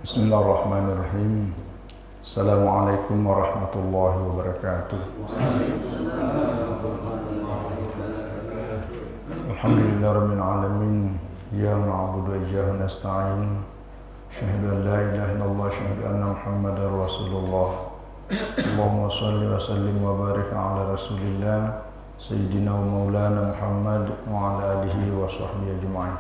Bismillahirrahmanirrahim. Assalamualaikum warahmatullahi wabarakatuh. Alhamdulillahirabbil alamin. Iyyaka na'budu wa iyyaka nasta'in. Asyhadu an la ilaha illallah wa asyhadu anna Muhammadar Rasulullah. Allahumma shalli wa sallim wa barik ala Rasulillah Sayyidina wa Maulana Muhammad wa ala alihi wa sahbihi ajma'in.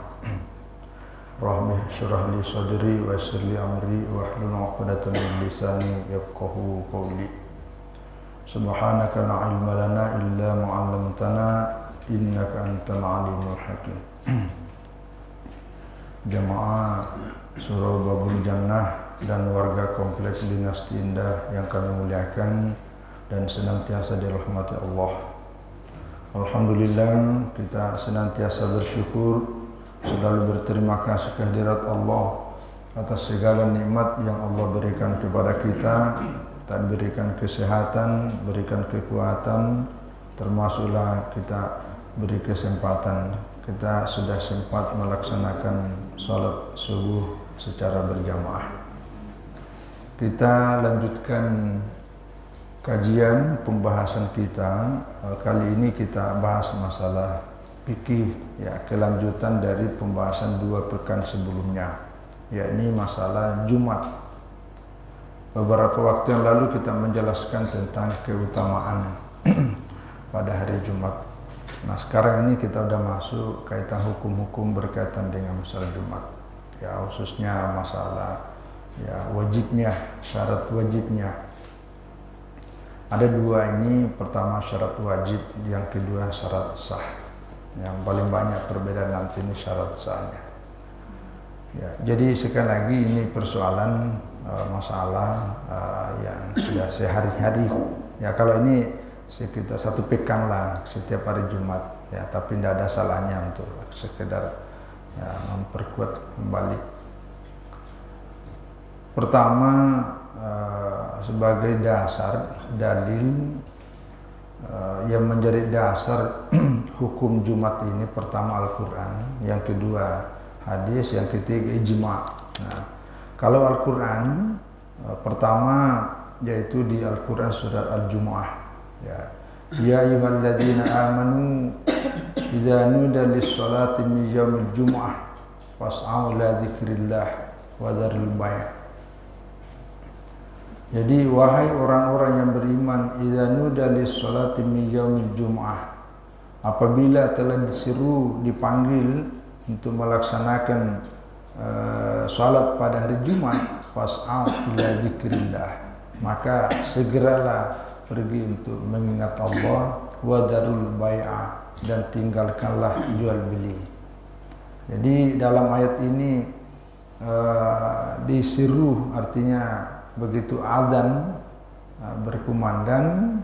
Rahmi syurah li sadri wa yassir li amri wa hlul 'uqdatam min lisani yafqahu qawli. Subhanaka la ilma lana illa ma 'allamtana innaka antal alimul hakim. Jamaah Surau Babul Jannah dan warga kompleks Dinasti Indah yang kami muliakan dan senantiasa dirahmati Allah. Alhamdulillah, kita senantiasa bersyukur, selalu berterima kasih kehadirat Allah atas segala nikmat yang Allah berikan kepada kita, dan berikan kesehatan, berikan kekuatan, termasuklah kita beri kesempatan. Kita sudah sempat melaksanakan sholat subuh secara berjamaah. Kita lanjutkan kajian pembahasan kita. Kali ini kita bahas masalah fikih, ya, kelanjutan dari pembahasan 2 pekan sebelumnya, yakni masalah Jumat. Beberapa waktu yang lalu kita menjelaskan tentang keutamaan pada hari Jumat. Nah, sekarang ini kita sudah masuk kaitan hukum-hukum berkaitan dengan masalah Jumat, ya, khususnya masalah wajibnya, syarat wajibnya. Ada 2 ini, pertama syarat wajib, yang kedua syarat sah. Yang paling banyak perbedaan nanti ini syarat sahnya. Ya, jadi sekali lagi ini persoalan masalah yang sudah sehari-hari. Ya, kalau ini sekitar 1 pekan lah setiap hari Jumat. Ya, tapi tidak ada salahnya untuk sekedar memperkuat kembali. Pertama, sebagai dasar dalil yang menjadi dasar hukum Jumat ini, pertama Al-Quran, yang kedua hadis, yang ketiga ijma'. Nah, kalau Al-Quran pertama yaitu di Al-Quran surat Al-Jumu'ah, ya ayyuhalladzina amanu idza nudiya lis-sholati min yaumil jumu'ah fas'au ila dzikrillah wa dzarul bai'. Jadi wahai orang-orang yang beriman, idza nudiya lis-sholati min yaumil jumu'ah, apabila telah disuruh, dipanggil untuk melaksanakan salat pada hari Jumat, fas'au ila dzikrillah, maka segeralah pergi untuk mengingat Allah, wa darul bai'ah, dan tinggalkanlah jual beli. Jadi dalam ayat ini disuruh, artinya begitu azan berkumandang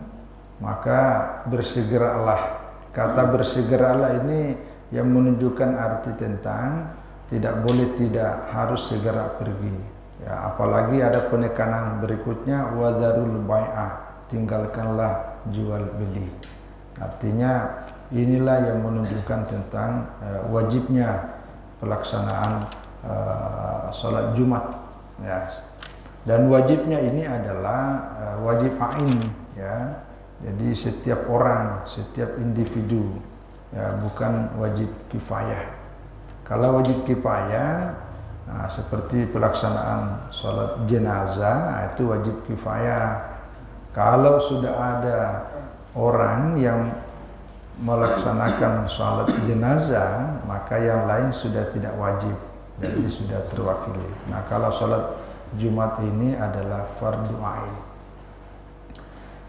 maka bersegeralah. Kata bersegeralah ini yang menunjukkan arti tentang tidak boleh, tidak harus segera pergi, ya, apalagi ada penekanan berikutnya, wa darul bai'ah, tinggalkanlah jual beli. Artinya inilah yang menunjukkan tentang wajibnya pelaksanaan salat Jumat, ya. Dan wajibnya ini adalah wajib ain, ya. Jadi setiap orang, setiap individu, ya, bukan wajib kifayah. Kalau wajib kifayah, seperti pelaksanaan salat jenazah, itu wajib kifayah. Kalau sudah ada orang yang melaksanakan salat jenazah, maka yang lain sudah tidak wajib, jadi sudah terwakili. Nah, kalau salat Jumat ini adalah fardu ain.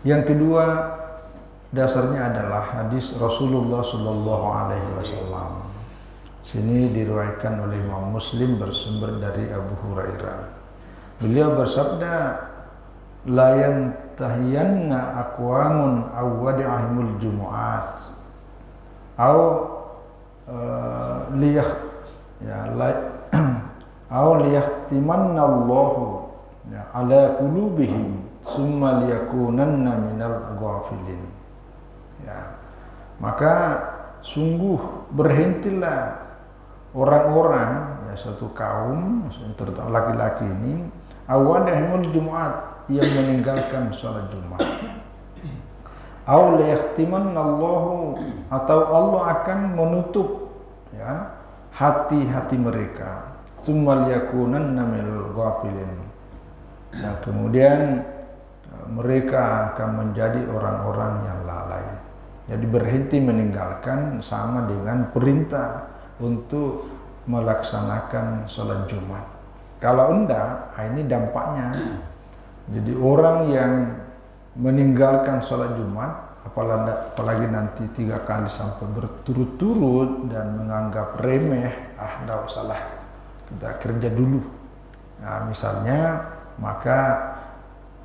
Yang kedua, dasarnya adalah hadis Rasulullah sallallahu alaihi wasallam. Sini diriwayatkan oleh Imam Muslim bersumber dari Abu Hurairah. Beliau bersabda, la yantahiyanna aqwamun aw wadi'ahimul jumu'at aw liyahtimanna Allahu ala qulubihim summa liyakunanna minal ghafilin. Ya, maka sungguh berhentilah orang-orang, ya, suatu kaum, terutama laki-laki ini, awadahimul Jumat, yang meninggalkan sholat Jumat. Au liyahtimannallahu, atau Allah akan menutup ya hati-hati mereka. Tsumma liyakunanna minal ghafilin. Nah, kemudian mereka akan menjadi orang-orang yang lalai. Jadi berhenti meninggalkan sama dengan perintah untuk melaksanakan sholat Jumat. Kalau enggak, ini dampaknya. Jadi orang yang meninggalkan sholat Jumat, apalagi nanti 3 kali sampai berturut-turut dan menganggap remeh, enggak usahlah, kita kerja dulu. Nah, misalnya, maka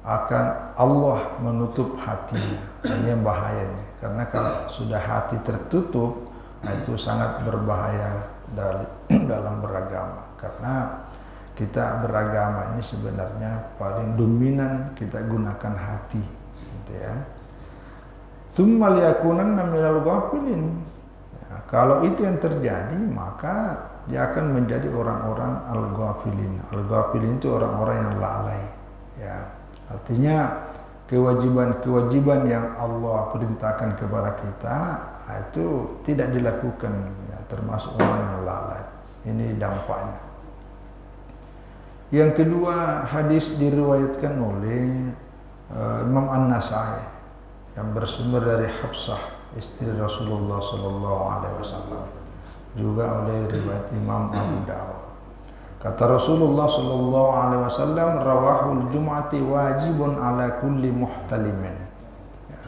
akan Allah menutup hatinya. Ini yang bahayanya. Karena kalau sudah hati tertutup, itu sangat berbahaya dalam beragama. Karena kita beragama ini sebenarnya paling dominan kita gunakan hati, gitu ya. Tsumma liyakunanna minal ghafilin. Ya, kalau itu yang terjadi, maka dia akan menjadi orang-orang al-ghafilin. Al-ghafilin itu orang-orang yang lalai. Ya, artinya kewajiban-kewajiban yang Allah perintahkan kepada kita itu tidak dilakukan, ya, termasuk orang yang lalai. Ini dampaknya. Yang kedua, hadis diriwayatkan oleh Imam An-Nasai yang bersumber dari Hafsah, istri Rasulullah SAW, juga oleh riwayat Imam Abu Dawud. Kata Rasulullah SAW, rawahul Jum'ati wajibun ala kulli muhtalimin. Ya.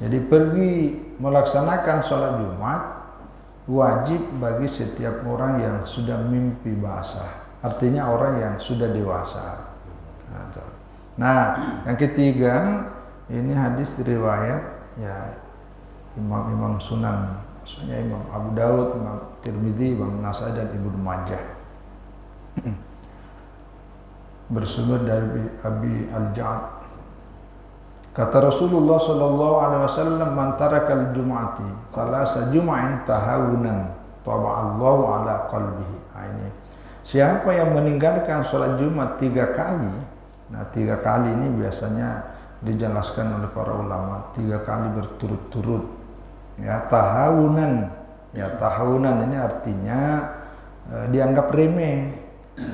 Jadi pergi melaksanakan sholat Jumat wajib bagi setiap orang yang sudah mimpi basah. Artinya orang yang sudah dewasa. Nah, yang ketiga, ini hadis riwayat ya Imam Sunan, maksudnya Imam Abu Dawud, Imam Tirmidzi, Imam Nasai dan Ibnu Majah. Bersumber dari Abi Al-Ja'ad. Kata Rasulullah SAW, man tarakal jum'ati thalasa jum'in tahawunan taba'allahu ala qalbihi. Ini siapa yang meninggalkan sholat Jumat 3 kali. Nah, 3 kali ini biasanya dijelaskan oleh para ulama, 3 kali berturut-turut. Ya, tahawunan. Ya, tahawunan ini artinya dianggap remeh,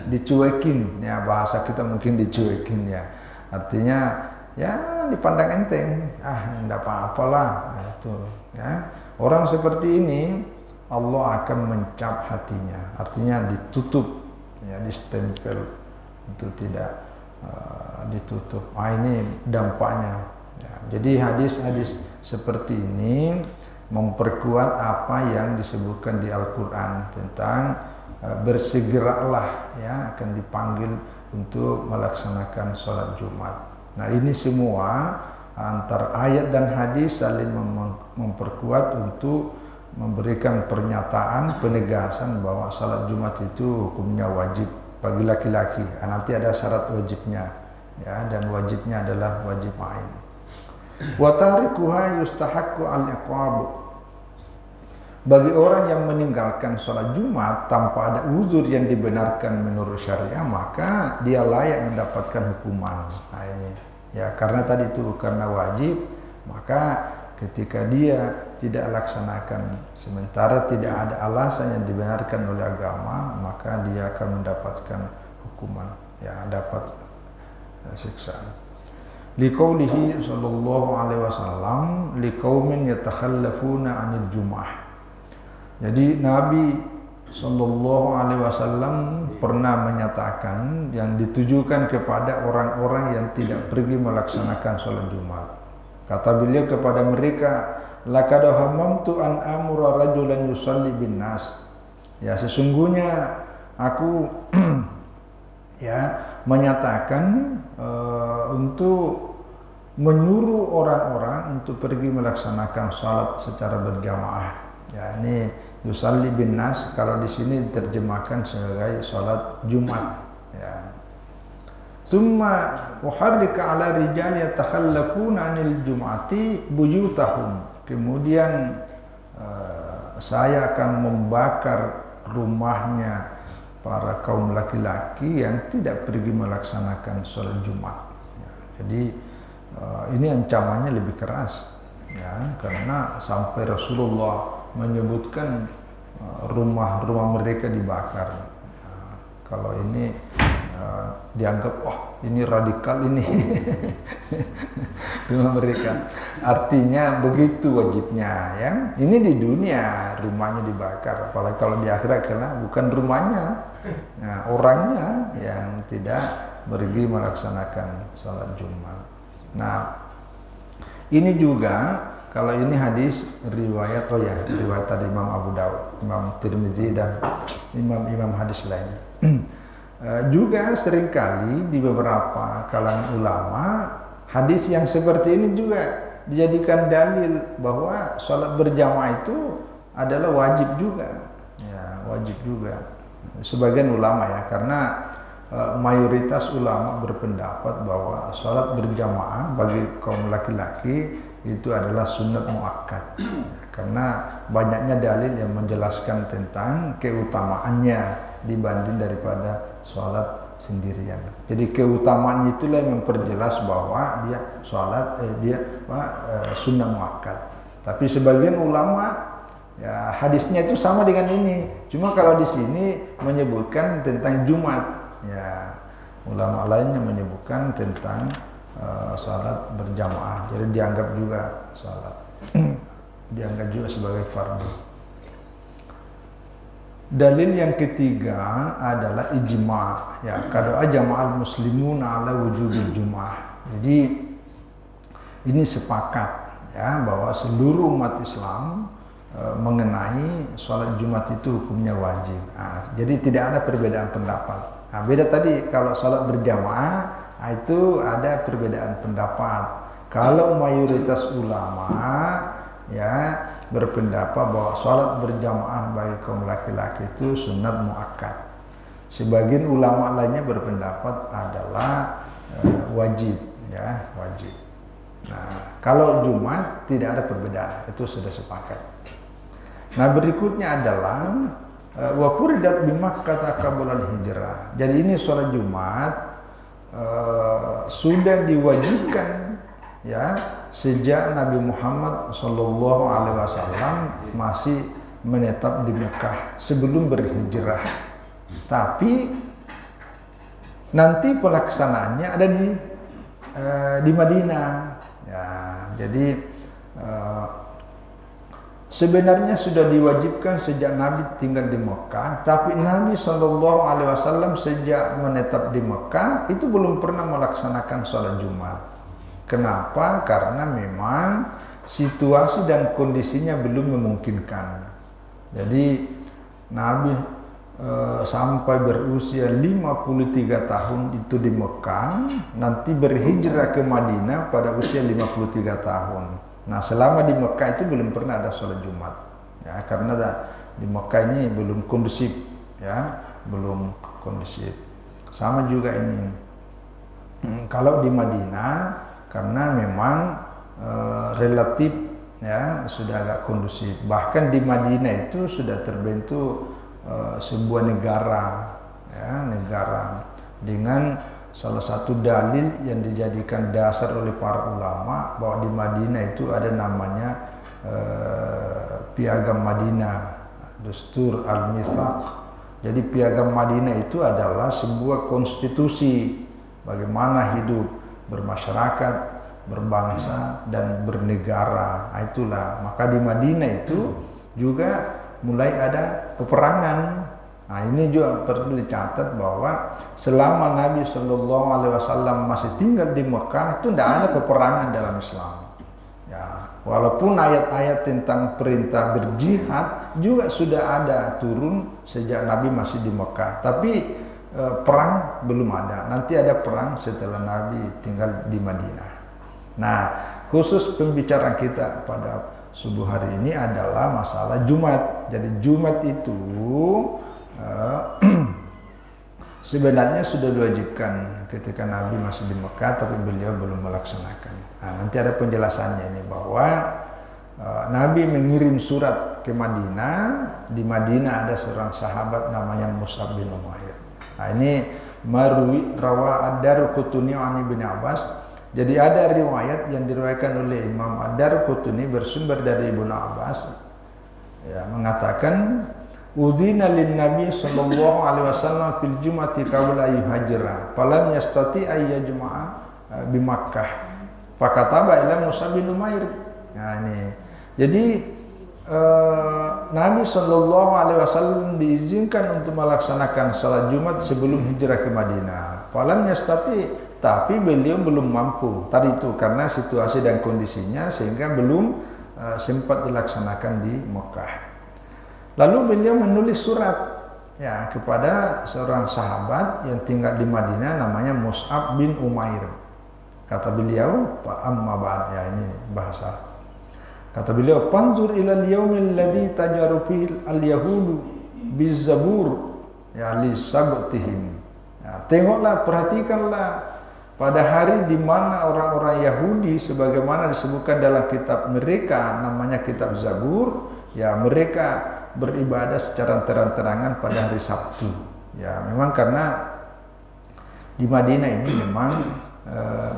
dicuekin. Ya, bahasa kita mungkin dicuekin ya. Artinya ya dipandang enteng, enggak apa-apalah. Nah, itu ya. Orang seperti ini Allah akan mencap hatinya, artinya ditutup, ya, distempel untuk tidak ditutup. Ini dampaknya. Ya, jadi hadis-hadis seperti ini memperkuat apa yang disebutkan di Al-Quran tentang bersegeralah, ya, akan dipanggil untuk melaksanakan sholat Jumat. Nah, ini semua antara ayat dan hadis saling memperkuat untuk memberikan pernyataan penegasan bahwa salat Jumat itu hukumnya wajib bagi laki-laki. Nanti ada syarat wajibnya, ya, dan wajibnya adalah wajib ain. Wa tarikuha yustahaqqu al-iqab. Bagi orang yang meninggalkan salat Jumat tanpa ada uzur yang dibenarkan menurut syariah, maka dia layak mendapatkan hukuman. Nah, ini ya, karena tadi itu karena wajib, maka ketika dia tidak laksanakan sementara tidak ada alasan yang dibenarkan oleh agama, maka dia akan mendapatkan hukuman, ya, dapat siksaan. Liqaulihi sallallahu alaihi wasallam liqaumin yatakhallafuna 'anil jum'ah. Jadi Nabi sallallahu alaihi wasallam pernah menyatakan yang ditujukan kepada orang-orang yang tidak pergi melaksanakan sholat Jumat. Kata beliau kepada mereka, laqad hammamtu an amura rajulan yusalli bin nas. Ya, sesungguhnya aku ya menyatakan untuk menyuruh orang-orang untuk pergi melaksanakan salat secara berjamaah. Ya, ini yusalli bin nas kalau di sini diterjemahkan sebagai salat Jumat. Ya. Summa uharrika ala rijal yatakhallafuna 'anil jum'ati buyutahum. Kemudian saya akan membakar rumahnya para kaum laki-laki yang tidak pergi melaksanakan sholat Jumat. Ya, jadi ini ancamannya lebih keras, ya, karena sampai Rasulullah menyebutkan rumah-rumah mereka dibakar. Ya, kalau ini dianggap wah ini radikal ini rumah mereka. Artinya begitu wajibnya, ya. Ini di dunia rumahnya dibakar, apalagi kalau di akhirat karena bukan rumahnya, nah, orangnya yang tidak pergi melaksanakan sholat Jumat. Nah, ini juga kalau ini hadis riwayat riwayat tadi Imam Abu Daud, Imam Tirmidzi dan imam hadis lainnya. Juga seringkali di beberapa kalangan ulama hadis yang seperti ini juga dijadikan dalil bahwa sholat berjamaah itu adalah wajib juga, ya, wajib juga. Sebagian ulama, ya, karena mayoritas ulama berpendapat bahwa sholat berjamaah bagi kaum laki-laki itu adalah sunnat muakkad, karena banyaknya dalil yang menjelaskan tentang keutamaannya dibanding daripada sholat sendirian. Jadi keutamaan itulah yang memperjelas bahwa dia sholat sunnah muakkad. Tapi sebagian ulama, ya, hadisnya itu sama dengan ini, cuma kalau di sini menyebutkan tentang Jumat, ya, ulama lainnya menyebutkan tentang sholat berjamaah. Jadi dianggap juga sholat dianggap juga sebagai fardu. Dalil yang ketiga adalah ijma', ya, qad ajma'al muslimun ala wujubil jum'ah. Jadi ini sepakat, ya, bahwa seluruh umat Islam mengenai sholat Jumat itu hukumnya wajib. Nah, jadi tidak ada perbedaan pendapat. Nah, beda tadi kalau sholat berjamaah, itu ada perbedaan pendapat. Kalau mayoritas ulama, ya, berpendapat bahwa sholat berjamaah bagi kaum laki-laki itu sunat muakkad. Sebagian ulama lainnya berpendapat adalah wajib, ya, wajib. Nah, kalau Jumat tidak ada perbedaan, itu sudah sepakat. Nah, berikutnya adalah wa furidat bi Makkah qabla al-hijrah. Jadi ini sholat Jumat sudah diwajibkan, ya, sejak Nabi Muhammad SAW masih menetap di Mekah sebelum berhijrah. Tapi nanti pelaksanaannya ada di Madinah. Ya, jadi sebenarnya sudah diwajibkan sejak Nabi tinggal di Mekah, tapi Nabi SAW sejak menetap di Mekah itu belum pernah melaksanakan sholat Jumat. Kenapa? Karena memang situasi dan kondisinya belum memungkinkan. Jadi Nabi sampai berusia 53 tahun itu di Mekah, nanti berhijrah ke Madinah pada usia 53 tahun. Nah, selama di Mekah itu belum pernah ada sholat Jumat, ya, karena di Mekah ini belum kondusif, ya, belum kondusif. Sama juga ini kalau di Madinah, karena memang relatif, ya, sudah agak kondusif. Bahkan di Madinah itu sudah terbentuk sebuah negara, ya, negara dengan salah satu dalil yang dijadikan dasar oleh para ulama bahwa di Madinah itu ada namanya Piagam Madinah, Dustur Al-Mitsaq. Jadi Piagam Madinah itu adalah sebuah konstitusi bagaimana hidup bermasyarakat, berbangsa, dan bernegara. Nah, itulah, maka di Madinah itu juga mulai ada peperangan. Nah, ini juga perlu dicatat bahwa selama Nabi SAW masih tinggal di Mekah itu tidak ada peperangan dalam Islam. Ya, walaupun ayat-ayat tentang perintah berjihad juga sudah ada turun sejak Nabi masih di Mekah, tapi perang belum ada. Nanti ada perang setelah Nabi tinggal di Madinah. Nah, khusus pembicaraan kita pada subuh hari ini adalah masalah Jumat. Jadi Jumat itu sebenarnya sudah diwajibkan ketika Nabi masih di Mekah, tapi beliau belum melaksanakan. Nah, nanti ada penjelasannya ini bahwa Nabi mengirim surat ke Madinah. Di Madinah ada seorang sahabat namanya Mus'ab bin Umair. Nah, ini rawa ad-Darqutni an Ibnu Abbas. Jadi ada riwayat yang diriwayatkan oleh Imam ad-Darqutni bersumber dari Ibnu Abbas, ya, mengatakan udhina lin Nabi sallallahu alaihi wasallam fil jum'ati qabla yuhajira falam yastati ay yajma'a bi Makkah fakataba ila Mus'ab bin Umair. Nah, ini jadi Nabi sallallahu alaihi wasallam diizinkan untuk melaksanakan salat Jumat sebelum hijrah ke Madinah. Falam yastati, tapi beliau belum mampu tadi itu karena situasi dan kondisinya sehingga belum sempat dilaksanakan di Mekah. Lalu beliau menulis surat, ya, kepada seorang sahabat yang tinggal di Madinah namanya Mus'ab bin Umair. Kata beliau, fa amma ba'd, ya, ini bahasa. Kata beliau, panzur ila al-yaumil ladzi tajaru fihi al-yahudu biz-zabur, ya, li sabtihim. Ya, tengoklah, perhatikanlah pada hari di mana orang-orang Yahudi sebagaimana disebutkan dalam kitab mereka namanya kitab Zabur, ya, mereka beribadah secara terang-terangan pada hari Sabtu. Ya, memang karena di Madinah ini memang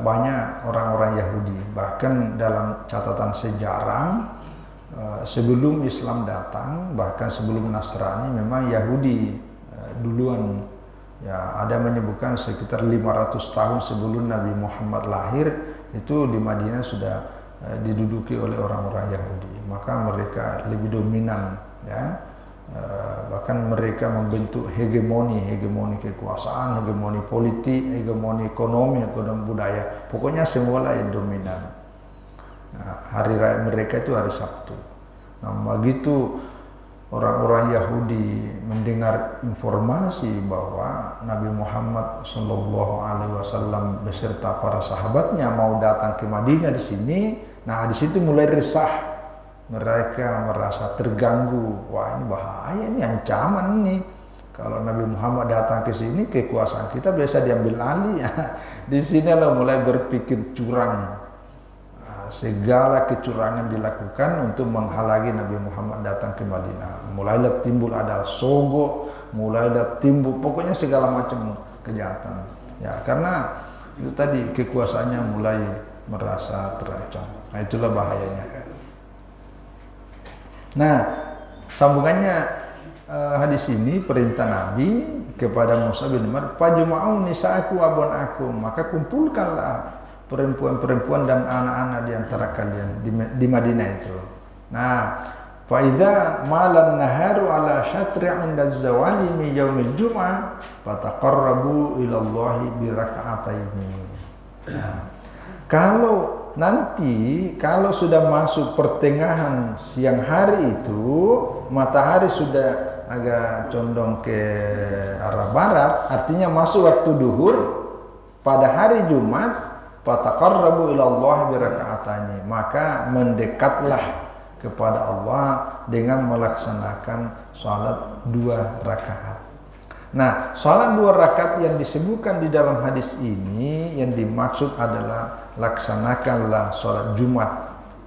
banyak orang-orang Yahudi. Bahkan dalam catatan sejarah sebelum Islam datang, bahkan sebelum Nasrani, memang Yahudi duluan. Ya, ada menyebutkan sekitar 500 tahun sebelum Nabi Muhammad lahir itu di Madinah sudah diduduki oleh orang-orang Yahudi. Maka mereka lebih dominan, ya. Bahkan mereka membentuk hegemoni kekuasaan, hegemoni politik, hegemoni ekonomi budaya. Pokoknya semualah yang dominan. Nah, hari raya mereka itu hari Sabtu. Nah, begitu orang-orang Yahudi mendengar informasi bahwa Nabi Muhammad SAW beserta para sahabatnya mau datang ke Madinah di sini, nah di situ mulai resah. Mereka merasa terganggu. Wah, ini bahaya, ini ancaman nih. Kalau Nabi Muhammad datang ke sini, kekuasaan kita biasa diambil alih. Di sini lo mulai berpikir curang. Segala kecurangan dilakukan untuk menghalangi Nabi Muhammad datang ke Madinah. Mulailah timbul ada sogok, mulailah timbul pokoknya segala macam kejahatan. Ya, karena itu tadi kekuasaannya mulai merasa terancam. Nah, itulah bahayanya. Nah, sambungannya hadis ini perintah Nabi kepada Musa bin Umar, "Fajma'u nisa'aku abun aku," maka kumpulkanlah perempuan-perempuan dan anak-anak di antara kalian di Madinah itu. Nah, fa idza malan naharu ala syatri 'inda zawali min yaumil jum'ah fataqarrabu ila Allah bi raka'ataini. Nah, kalau sudah masuk pertengahan siang hari itu, matahari sudah agak condong ke arah barat, artinya masuk waktu duhur pada hari Jumat, fataqarrabu ila Allah bi raka'atani, maka mendekatlah kepada Allah dengan melaksanakan salat 2 rakaat. Nah, salat 2 rakaat yang disebutkan di dalam hadis ini yang dimaksud adalah laksanakanlah salat Jumat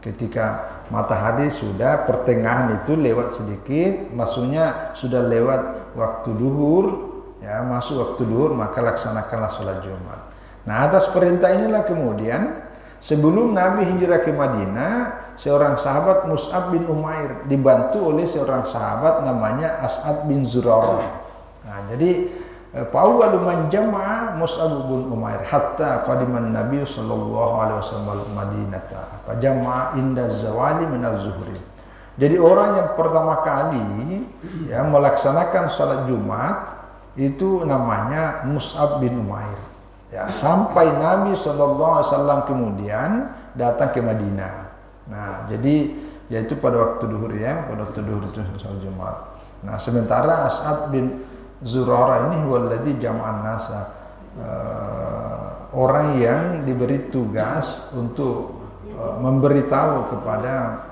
ketika matahari sudah pertengahan itu lewat sedikit, maksudnya sudah lewat waktu duhur, ya, masuk waktu duhur, maka laksanakanlah salat Jumat. Nah, atas perintah inilah kemudian sebelum Nabi hijrah ke Madinah, seorang sahabat Mus'ab bin Umair dibantu oleh seorang sahabat namanya As'ad bin Zurarah. Nah, jadi Fa'awwalu man jama'a Mus'ab bin Umair hatta qadiman Nabi sallallahu alaihi wasallam Madinata. Fa jama'a inda zawali min az-zuhri. Jadi orang yang pertama kali, ya, melaksanakan salat Jumat itu namanya Mus'ab bin Umair. Ya, sampai Nabi sallallahu alaihi wasallam kemudian datang ke Madinah. Nah, jadi yaitu pada waktu duhur, ya, pada waktu duhur itu salat Jumat. Nah, sementara As'ad bin Zurarah ini walladzi jama'an nasa, orang yang diberi tugas untuk memberitahu kepada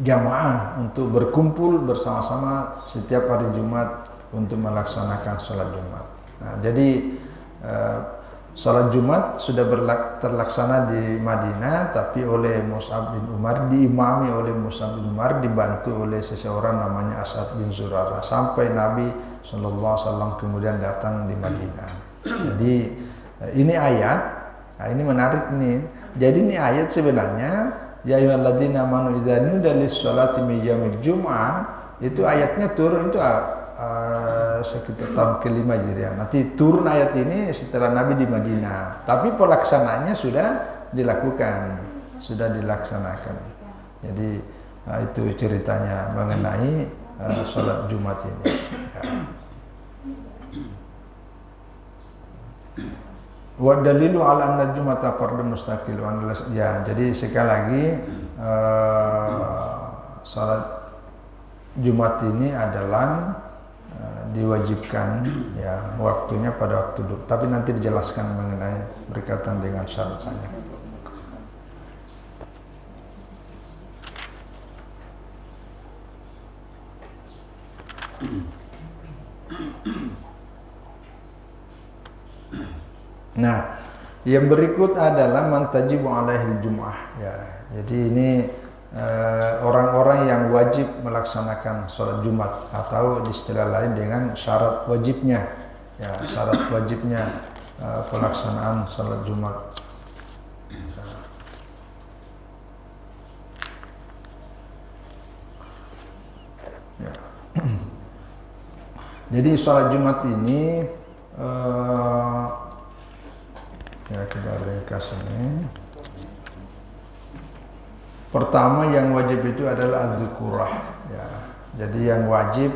jamaah untuk berkumpul bersama-sama setiap hari Jumat untuk melaksanakan sholat Jumat. Nah, jadi Salat Jumat sudah terlaksana di Madinah, tapi oleh Mus'ab bin Umar, diimami oleh Mus'ab bin Umar, dibantu oleh seseorang namanya As'ad bin Zurarah, sampai Nabi SAW kemudian datang di Madinah. Jadi ini ayat, nah ini menarik nih. Jadi ini ayat sebenarnya, ya ayyuhalladzina amanu idza nudiya lis-sholati min yaumil jum'ah, itu ayatnya turun itu sekitar tahun ke-5 Hijriah. Nanti turun ayat ini setelah Nabi di Madinah. Tapi pelaksanaannya sudah dilaksanakan. Jadi itu ceritanya mengenai sholat Jumat ini. Ya. Wa dalilu ala anna Jumata fardhu mustaqil. Ya, jadi sekali lagi sholat Jumat ini adalah diwajibkan ya waktunya pada waktu duhur, tapi nanti dijelaskan mengenai berkaitan dengan syarat-syaratnya. Nah, yang berikut adalah man tajibu alaihil jum'ah ya. Jadi ini orang-orang yang wajib melaksanakan sholat Jumat, atau istilah lain dengan syarat wajibnya ya, syarat wajibnya pelaksanaan sholat Jumat. Ya. Jadi sholat Jumat ini ya kita ringkas ini. Pertama yang wajib itu adalah az-zukurah ya. Jadi yang wajib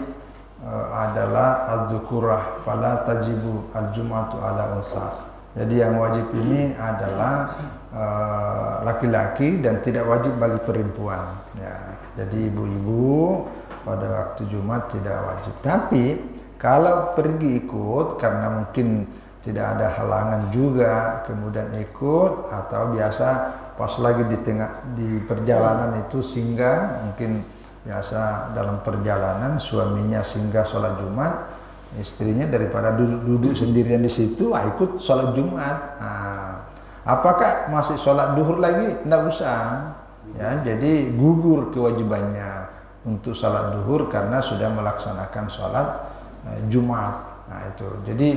adalah az-zukurah, fala tajibu al-jum'atu ala unsa. Jadi yang wajib ini adalah laki-laki dan tidak wajib bagi perempuan ya. Jadi ibu-ibu pada waktu Jumat tidak wajib. Tapi kalau pergi ikut karena mungkin tidak ada halangan juga kemudian ikut, atau biasa pas lagi di perjalanan itu singgah, mungkin biasa dalam perjalanan suaminya singgah sholat Jumat, istrinya daripada duduk sendirian di situ ikut sholat Jumat. Nah, apakah masih sholat duhur lagi? Tidak usah ya, jadi gugur kewajibannya untuk sholat duhur karena sudah melaksanakan sholat Jumat. Nah itu, jadi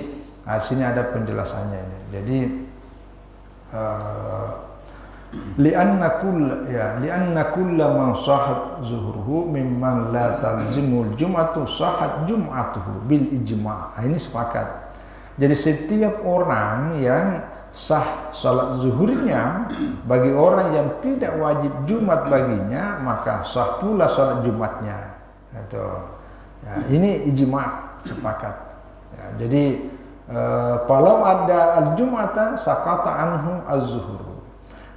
sini ada penjelasannya ini. Jadi li'anna kulla man sahat zuhuruhu mimman la talzimul jum'atu sahat jum'atuhu bil ijma'. Ini sepakat. Jadi setiap orang yang sah salat zuhurnya bagi orang yang tidak wajib Jumat baginya, maka sah pula salat Jumatnya. Itu. Ya, ini ijma', sepakat. Ya, jadi kalau ada al-jum'ata sakata anhu az-zuhur.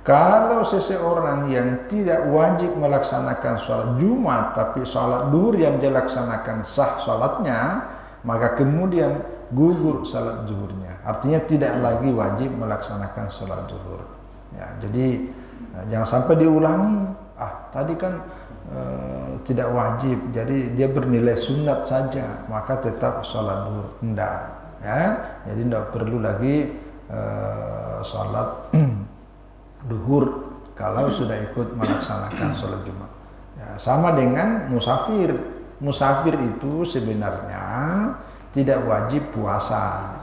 Kalau seseorang yang tidak wajib melaksanakan sholat Jumat tapi sholat duhur yang dilaksanakan sah sholatnya, maka kemudian gugur sholat zuhurnya. Artinya tidak lagi wajib melaksanakan sholat duhur. Ya, jadi jangan sampai diulangi. Tadi kan tidak wajib, jadi dia bernilai sunat saja, maka tetap sholat duhur. Tidak. Ya, jadi tidak perlu lagi sholat duhur kalau sudah ikut melaksanakan sholat Jumat. Ya, sama dengan musafir. Musafir itu sebenarnya tidak wajib puasa,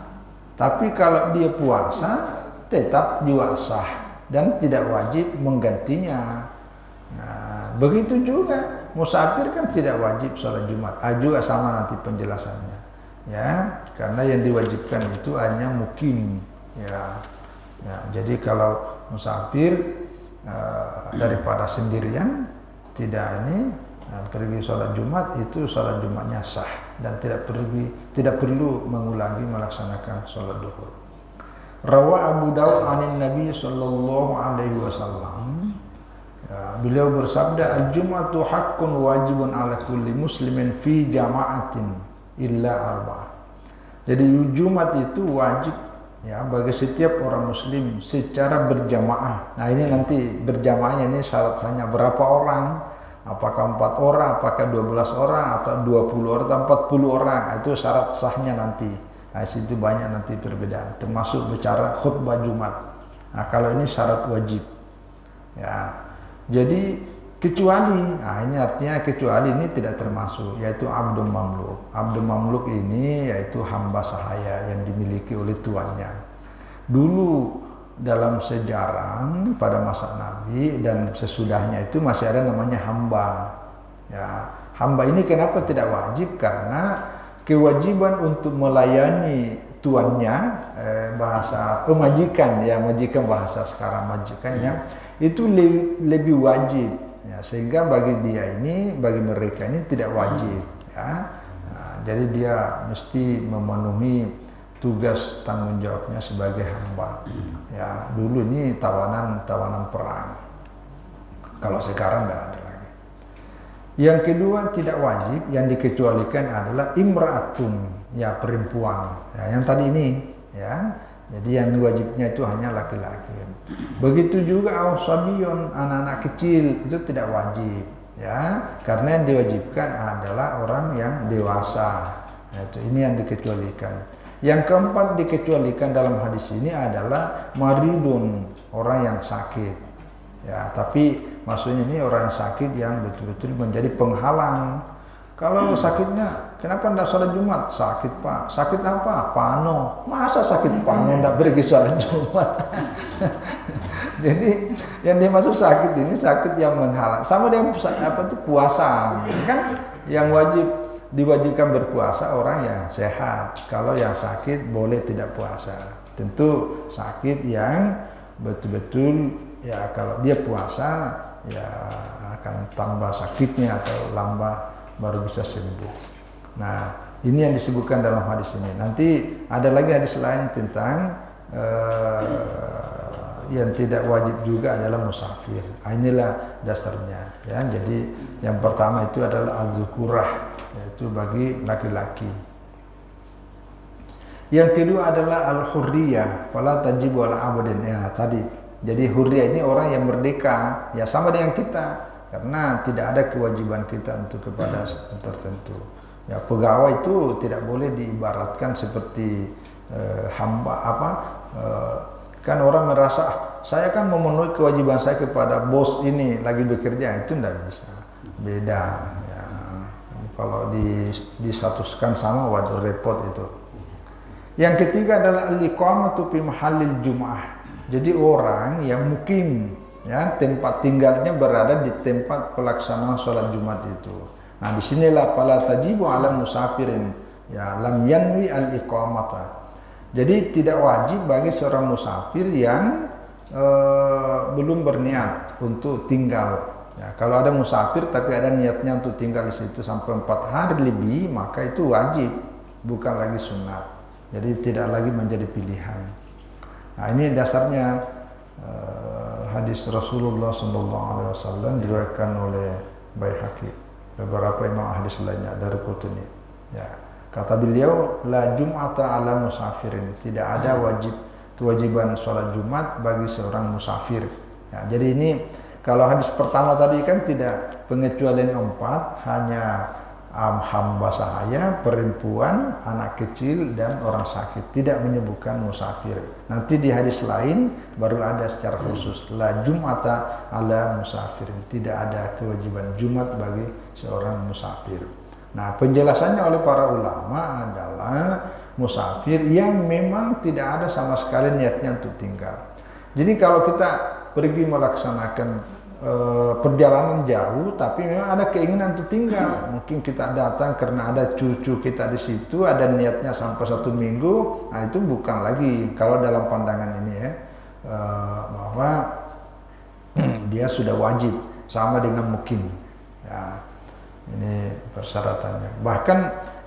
tapi kalau dia puasa tetap juga sah dan tidak wajib menggantinya. Nah, begitu juga musafir kan tidak wajib sholat Jumat. Juga sama nanti penjelasannya. Ya, karena yang diwajibkan itu hanya mukim. Ya, jadi kalau musafir daripada sendirian tidak pergi sholat Jumat, itu sholat Jumatnya sah dan tidak perlu mengulangi melaksanakan sholat duhur. Rawa Abu Dawud anin Nabi sallallahu alaihi wasallam. Beliau bersabda, al-jum'atu haqqun wajibun ala kulli muslimin fi jama'atin illa arba'ah. Jadi Jumat itu wajib ya bagi setiap orang muslim secara berjamaah. Nah ini nanti berjamaahnya ini syaratnya berapa orang, apakah 4 orang, apakah 12 orang, atau 20 orang, atau 40 orang, itu syarat sahnya nanti Nah, situ banyak nanti perbedaan, termasuk bicara khutbah Jumat. Nah, kalau ini syarat wajib. Ya, jadi kecuali, nah ini artinya kecuali ini tidak termasuk, yaitu abdul mamluk. Abdul mamluk ini yaitu hamba sahaya yang dimiliki oleh tuannya. Dulu dalam sejarah pada masa Nabi dan sesudahnya itu masih ada namanya hamba. Ya, hamba ini kenapa tidak wajib? Karena kewajiban untuk melayani tuannya, bahasa majikan, ya majikan bahasa sekarang majikannya itu lebih wajib, ya, sehingga bagi dia ini, bagi mereka ini tidak wajib, ya. Nah, jadi dia mesti memenuhi tugas tanggung jawabnya sebagai hamba. Ya, dulu ini tawanan perang. Kalau sekarang tidak ada. Yang kedua tidak wajib, yang dikecualikan adalah imra'atun, ya perempuan. Ya, yang tadi ini, ya. Jadi yang wajibnya itu hanya laki-laki. Begitu juga awsabiyun, anak-anak kecil itu tidak wajib, ya. Karena yang diwajibkan adalah orang yang dewasa. Nah, itu ini yang dikecualikan. Yang keempat dikecualikan dalam hadis ini adalah maridun, orang yang sakit. Ya, tapi maksudnya ini orang yang sakit yang betul-betul menjadi penghalang. Kalau sakitnya, kenapa tidak sholat Jumat? Sakit pak. Sakit apa? Pano. Masa sakit pano tidak pergi sholat Jumat? Jadi yang dimaksud sakit ini sakit yang menghalang. Sama dengan apa itu puasa. Kan yang diwajibkan berpuasa orang yang sehat. Kalau yang sakit boleh tidak puasa. Tentu sakit yang betul-betul, ya kalau dia puasa ya akan tambah sakitnya atau lambat baru bisa sembuh. Nah, ini yang disebutkan dalam hadis ini. Nanti ada lagi hadis lain tentang yang tidak wajib juga adalah musafir. Inilah dasarnya, ya. Jadi yang pertama itu adalah az-zukurah, yaitu bagi laki-laki. Yang kedua adalah al-hurriyah, fala tajibu ala abdin. Ya, tadi. Jadi hurriyah ini orang yang merdeka, ya sama dengan kita, karena tidak ada kewajiban kita untuk kepada tertentu. Ya, pegawai itu tidak boleh diibaratkan seperti hamba kan orang merasa saya kan memenuhi kewajiban saya kepada bos ini lagi bekerja, itu tidak bisa. Beda. Ya. Kalau distatuskan sama, waduh repot itu. Yang ketiga adalah al-iqamatu fi mahallil jum'ah. Jadi orang yang mukim, ya tempat tinggalnya berada di tempat pelaksanaan sholat Jumat itu. Nah, disinilah fala tajibu ala musafirin, ya lam yanwi al-iqamata. Jadi tidak wajib bagi seorang musafir yang belum berniat untuk tinggal. Ya, kalau ada musafir tapi ada niatnya untuk tinggal di situ sampai 4 hari lebih, maka itu wajib, bukan lagi sunat. Jadi tidak lagi menjadi pilihan. Nah, ini dasarnya hadis Rasulullah SAW diriwayatkan oleh Baihaqi, beberapa imam hadis lainnya dari Qutni. Ya, kata beliau, la jum'ata ala musafirin, tidak ada kewajiban sholat Jumat bagi seorang musafir. Ya, jadi ini kalau hadis pertama tadi kan tidak pengecualian 4, hanya hamba sahaya, perempuan, anak kecil, dan orang sakit, tidak menyebutkan musafir. Nanti di hadis lain baru ada secara khusus, la jum'ata ala musafirin, tidak ada kewajiban Jumat bagi seorang musafir. Nah, penjelasannya oleh para ulama adalah musafir yang memang tidak ada sama sekali niatnya untuk tinggal. Jadi kalau kita pergi melaksanakan perjalanan jauh, tapi memang ada keinginan untuk tinggal. Mungkin kita datang karena ada cucu kita di situ, ada niatnya sampai 1 minggu. Nah, itu bukan lagi kalau dalam pandangan ini ya, bahwa dia sudah wajib sama dengan mukim. Ya, ini persyaratannya. Bahkan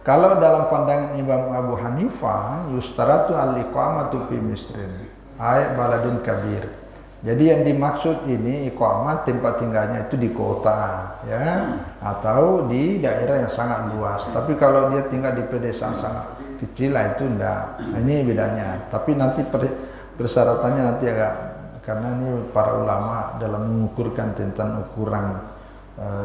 kalau dalam pandangan Imam Abu Hanifah, yustaratu al-iqamatu fi misrin, ay baladin kabir. Jadi yang dimaksud ini iqamah tempat tinggalnya itu di kota, ya, atau di daerah yang sangat luas. Tapi kalau dia tinggal di pedesaan sangat kecil lah, itu enggak. Nah, ini bedanya. Tapi nanti persyaratannya nanti agak, karena ini para ulama dalam mengukurkan tentang ukuran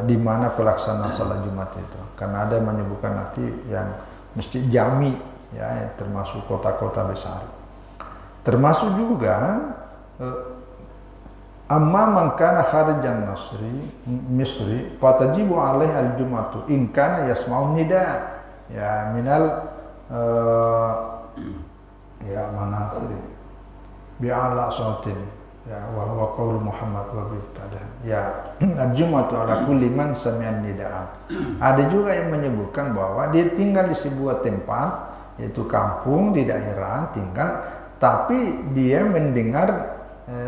di mana pelaksanaan salat Jumat itu. Karena ada yang menyebutkan nanti yang masjid jami, ya, termasuk kota-kota besar. Termasuk juga amma man kana kharijan Misri fatajibu alaihi al-jum'atu in kana yasma'un nida, ya minal ya manasiri bi'ala sautin, ya wa huwa qaul Muhammad wa bitada, ya al-jum'atu ala kulli man sami'an nida. Ada juga yang menyebutkan bahwa dia tinggal di sebuah tempat, yaitu kampung di daerah tinggal, tapi dia mendengar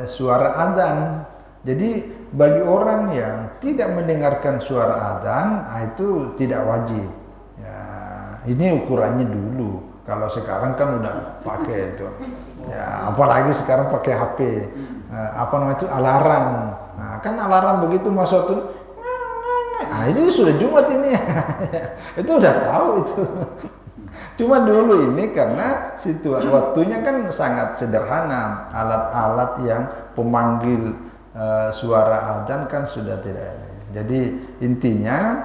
suara adzan. Jadi bagi orang yang tidak mendengarkan suara adzan, itu tidak wajib. Ya, ini ukurannya dulu. Kalau sekarang kan udah pakai itu. Ya, apalagi sekarang pakai HP. Apa namanya itu, alarm. Nah, kan alarm begitu masuk tuh. Nah, itu sudah Jumat ini. Itu udah tahu itu. Cuma dulu ini karena situasi waktunya kan sangat sederhana, alat-alat yang pemanggil suara adzan kan sudah tidak ada. Jadi intinya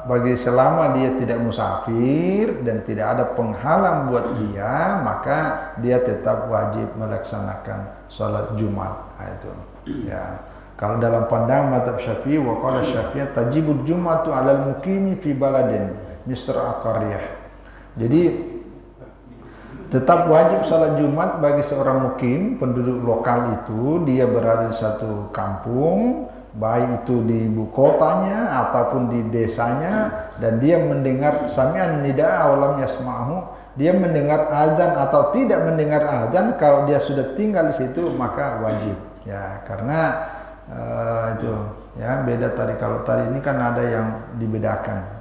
bagi selama dia tidak musafir dan tidak ada penghalang buat dia, maka dia tetap wajib melaksanakan sholat Jumat. Nah, itu ya. Kalau dalam pandangan mazhab Syafi'i, wa qala Syafi'i tajibul Jum'atu 'alal muqimi fi baladin misra qaryah. Jadi tetap wajib salat Jumat bagi seorang mukim, penduduk lokal itu, dia berada di satu kampung, baik itu di ibu kotanya ataupun di desanya, dan dia mendengar sami'an nida'a walam yasma'hu, dia mendengar azan atau tidak mendengar azan, kalau dia sudah tinggal di situ maka wajib. Ya, karena itu ya beda tadi. Kalau tadi ini kan ada yang dibedakan.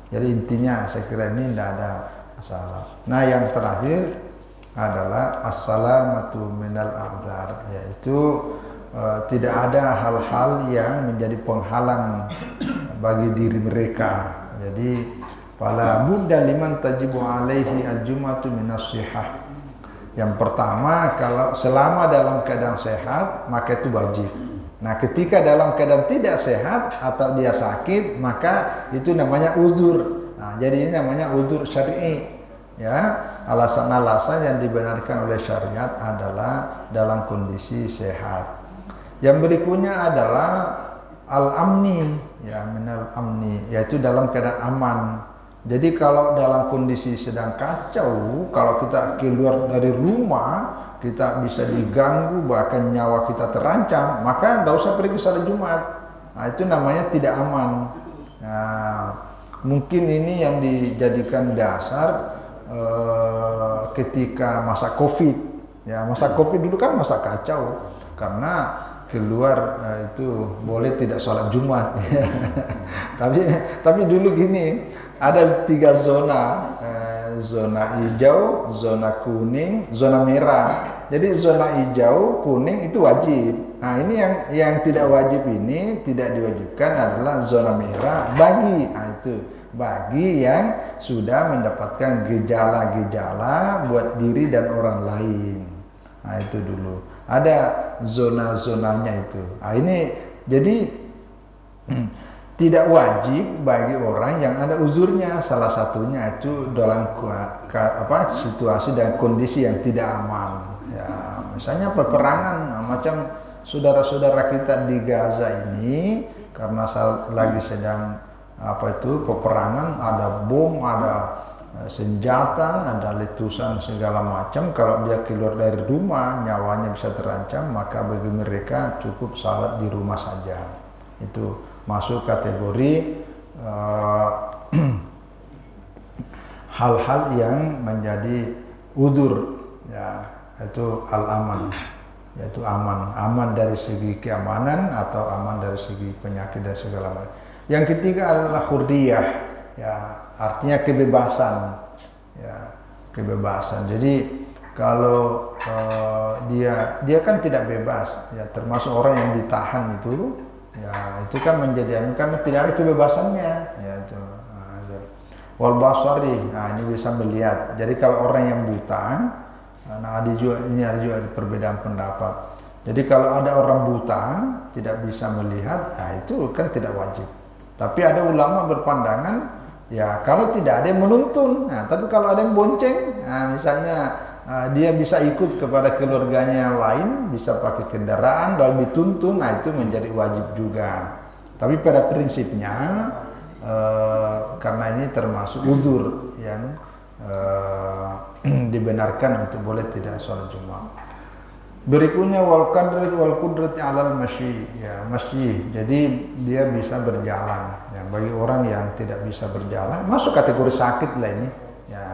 Jadi intinya saya kira ini tidak ada masalah. Nah, yang terakhir adalah as-salamatu minal a'dzar, yaitu tidak ada hal-hal yang menjadi penghalang bagi diri mereka. Jadi fala budda liman tajibu alaihi al-jum'atu minas sihah. Yang pertama, kalau selama dalam keadaan sehat maka itu wajib. Nah, ketika dalam keadaan tidak sehat atau dia sakit, maka itu namanya uzur. Nah, jadi ini namanya uzur syar'i. Ya, alasan-alasan yang dibenarkan oleh syariat adalah dalam kondisi sehat. Yang berikutnya adalah al-amni, ya minal amni, yaitu dalam keadaan aman. Jadi kalau dalam kondisi sedang kacau, kalau kita keluar dari rumah, kita bisa diganggu, bahkan nyawa kita terancam, maka tidak usah pergi salat Jumat. Nah, itu namanya tidak aman. Nah, mungkin ini yang dijadikan dasar ketika masa Covid. Ya, masa Covid dulu kan masa kacau, karena keluar itu boleh tidak sholat Jumat. tapi dulu gini, ada 3 zona. Zona hijau, zona kuning, zona merah. Jadi zona hijau, kuning itu wajib. Nah, ini yang tidak wajib, ini tidak diwajibkan adalah zona merah bagi yang sudah mendapatkan gejala-gejala buat diri dan orang lain. Nah, itu dulu. Ada zona-zonanya itu. Nah, ini jadi tidak wajib bagi orang yang ada uzurnya, salah satunya itu dalam situasi dan kondisi yang tidak aman. Ya, misalnya peperangan, macam saudara-saudara kita di Gaza ini, karena lagi sedang peperangan, ada bom, ada senjata, ada letusan segala macam. Kalau dia keluar dari rumah, nyawanya bisa terancam, maka bagi mereka cukup salat di rumah saja. Itu masuk kategori hal-hal yang menjadi uzur, ya, itu al-aman, yaitu aman dari segi keamanan atau aman dari segi penyakit dan segala macam. Yang ketiga adalah hurriyah, ya, artinya kebebasan, ya, kebebasan. Jadi kalau dia kan tidak bebas, ya, termasuk orang yang ditahan itu. Ya, itu kan menjadi karena tidak ada kebebasannya, ya itu. Wal basari, nah ini bisa melihat. Jadi kalau orang yang buta, nah ada juga perbedaan pendapat. Jadi kalau ada orang buta tidak bisa melihat, nah itu kan tidak wajib. Tapi ada ulama berpandangan Ya, kalau tidak ada yang menuntun. Nah, tapi kalau ada yang bonceng, nah, misalnya dia bisa ikut kepada keluarganya yang lain, bisa pakai kendaraan lalu dituntun, nah itu menjadi wajib juga. Tapi pada prinsipnya karena ini termasuk udzur yang dibenarkan untuk boleh tidak sholat Jumat. Berikutnya wal qadrati wal qudrati 'alal masyi, ya masyi. Jadi dia bisa berjalan. Ya, bagi orang yang tidak bisa berjalan masuk kategori sakit lah ini. Ya.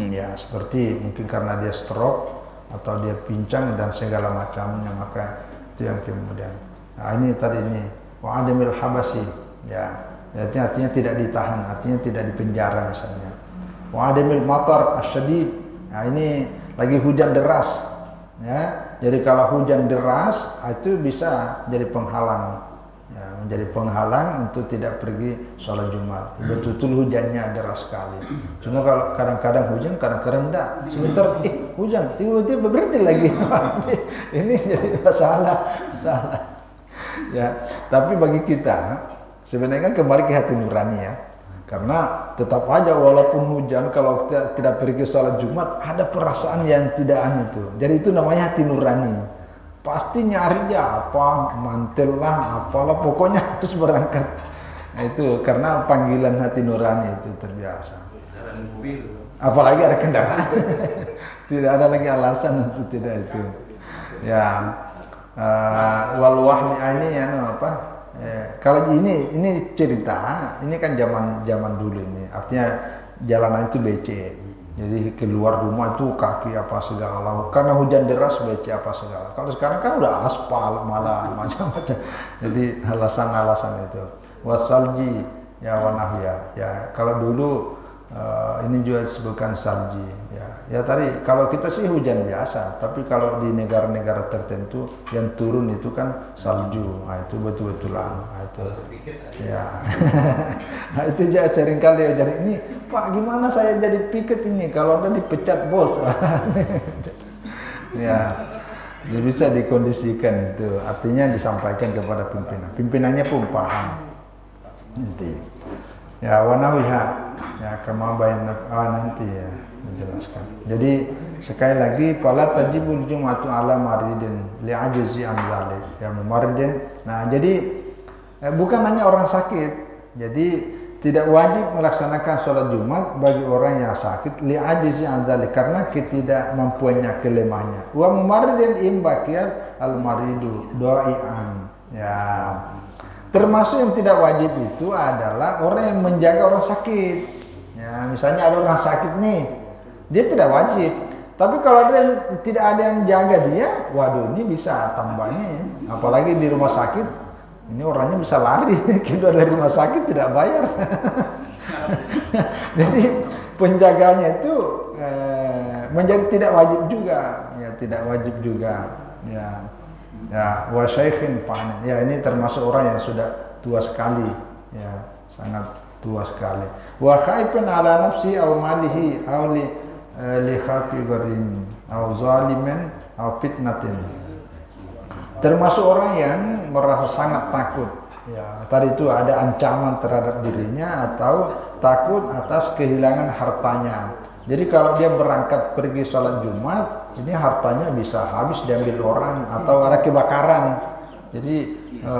Ya, seperti mungkin karena dia stroke atau dia pincang dan segala macamnya, maka itu yang kemudian. Nah, ini tadi ini wa adamil habasi. Ya. Artinya tidak ditahan, artinya tidak dipenjara misalnya. Wa adamil matar asyadid. Nah, ini lagi hujan deras. Ya, jadi kalau hujan deras itu bisa jadi penghalang, ya, menjadi penghalang untuk tidak pergi sholat Jumat. Betul-betul hujannya deras sekali. Cuma kalau kadang-kadang hujan, kadang-kadang enggak. Sebentar, hujan, tiba-tiba berhenti lagi. Ini jadi masalah. Ya, tapi bagi kita sebenarnya kembali ke hati nurani ya. Karena tetap aja walaupun hujan, kalau kita tidak pergi sholat Jumat, ada perasaan yang tidak itu. Jadi itu namanya hati nurani. Pasti nyari ya apa, mantel lah, apalah, pokoknya harus berangkat. Nah, itu karena panggilan hati nurani itu terbiasa. Apalagi ada kendaraan. Tidak ada lagi alasan untuk tidak itu. Ya, wal wahni ini ya apa? Kalau ini cerita, ini kan zaman dulu ini, artinya jalanan itu becek, jadi keluar rumah itu kaki apa segala, karena hujan deras becek apa segala. Kalau sekarang kan udah aspal malah macam-macam, jadi alasan-alasan itu. Wasalji ya wanahya, ya kalau dulu ini juga disebutkan salji, ya tadi kalau kita sih hujan biasa, tapi kalau di negara-negara tertentu yang turun itu kan salju, nah itu betul-betulan, nah itu, ya, nah itu juga seringkali jadi ini Pak gimana saya jadi piket ini kalau udah dipecat bos, ya, jadi bisa dikondisikan itu, artinya disampaikan kepada pimpinannya pun paham, nanti. Ya wanawiha, ya kemabayan nanti ya menjelaskan. Jadi sekali lagi fala tajibul jum'atu ala maridin li'ajizi an dzalik. Ya maridin. Nah, jadi bukan hanya orang sakit. Jadi tidak wajib melaksanakan sholat Jumat bagi orang yang sakit li'ajizi an dzalik karena ketidakmampuannya, kelemahannya. Wa maridin imbaqiyat al maridu doian. Ya. Termasuk yang tidak wajib itu adalah orang yang menjaga orang sakit. Ya, misalnya ada orang sakit nih, dia tidak wajib. Tapi kalau tidak ada yang jaga dia, waduh ini bisa tambahnya ya. Apalagi di rumah sakit, ini orangnya bisa lari keluar dari rumah sakit tidak bayar. Jadi penjaganya itu menjadi tidak wajib juga, ya tidak wajib juga. Ya, wa syaikhin panen. Ya, ini termasuk orang yang sudah tua sekali, ya, sangat tua sekali. Wa khaifan ala nafsi aw malihi aw li khafi gharim aw zaliman aw fitnatin. Termasuk orang yang merasa sangat takut. Ya, tadi itu ada ancaman terhadap dirinya atau takut atas kehilangan hartanya. Jadi kalau dia berangkat pergi sholat Jumat, ini hartanya bisa habis diambil orang atau ada kebakaran. Jadi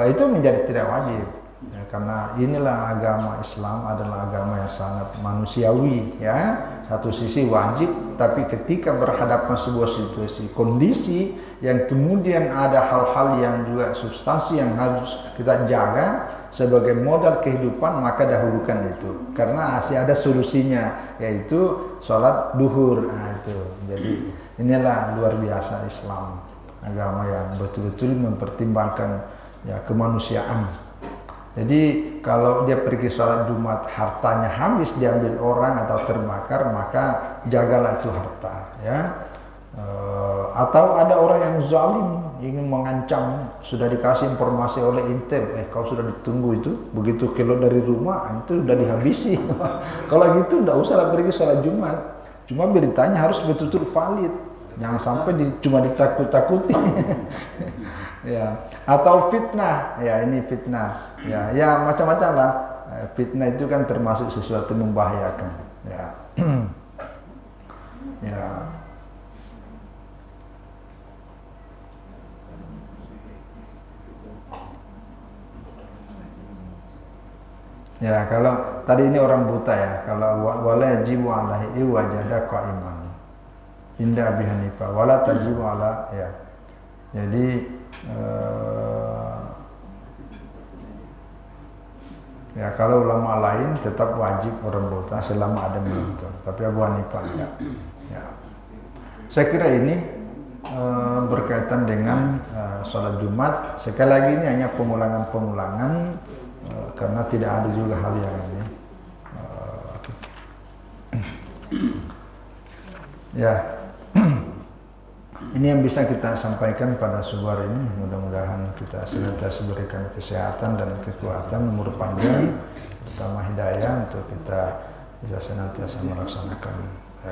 itu menjadi tidak wajib. Ya, karena inilah agama Islam adalah agama yang sangat manusiawi. Ya, satu sisi wajib, tapi ketika berhadapan sebuah situasi kondisi yang kemudian ada hal-hal yang juga substansi yang harus kita jaga sebagai modal kehidupan, maka dahulukan itu karena masih ada solusinya, yaitu sholat duhur. Nah, itu jadi inilah luar biasa Islam, agama yang betul-betul mempertimbangkan ya kemanusiaan. Jadi kalau dia pergi sholat Jumat hartanya habis diambil orang atau terbakar, maka jagalah itu harta, ya. Atau ada orang yang zalim ingin mengancam, sudah dikasih informasi oleh Intel, kau sudah ditunggu itu, begitu keluar dari rumah itu sudah dihabisi. Kalau gitu tidak usah pergi sholat Jumat, cuma beritanya harus betul-betul valid, jangan sampai cuma ditakut-takuti. Ya, atau fitnah, ya ini fitnah, ya macam-macam lah. fitnah itu kan termasuk sesuatu membahayakan. Ya. Ya. Ya, kalau tadi ini orang buta ya, kalau wala yajibu alaihi wajada qa'iman. Indah Abi Hanifah wala tajibu ala ya. Jadi ya kalau ulama lain tetap wajib orang buta selama ada menuntun, tapi Abu Hanifah enggak. Ya. Saya kira ini berkaitan dengan sholat Jumat. Sekali lagi ini hanya pengulangan-pengulangan karena tidak ada juga hal yang ini. Ya, ini yang bisa kita sampaikan pada subuh ini. Mudah-mudahan kita senantiasa berikan kesehatan dan kekuatan, umur panjang, terutama hidayah untuk kita bisa senantiasa melaksanakan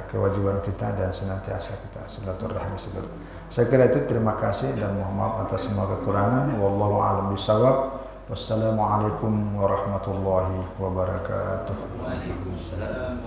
kewajiban kita dan senantiasa kita silaturahmi. Saya kira itu. Terima kasih dan mohon maaf atas semua kekurangan. Wallahu a'lam bishawab. Wassalamualaikum warahmatullahi wabarakatuh. Waalaikumsalam.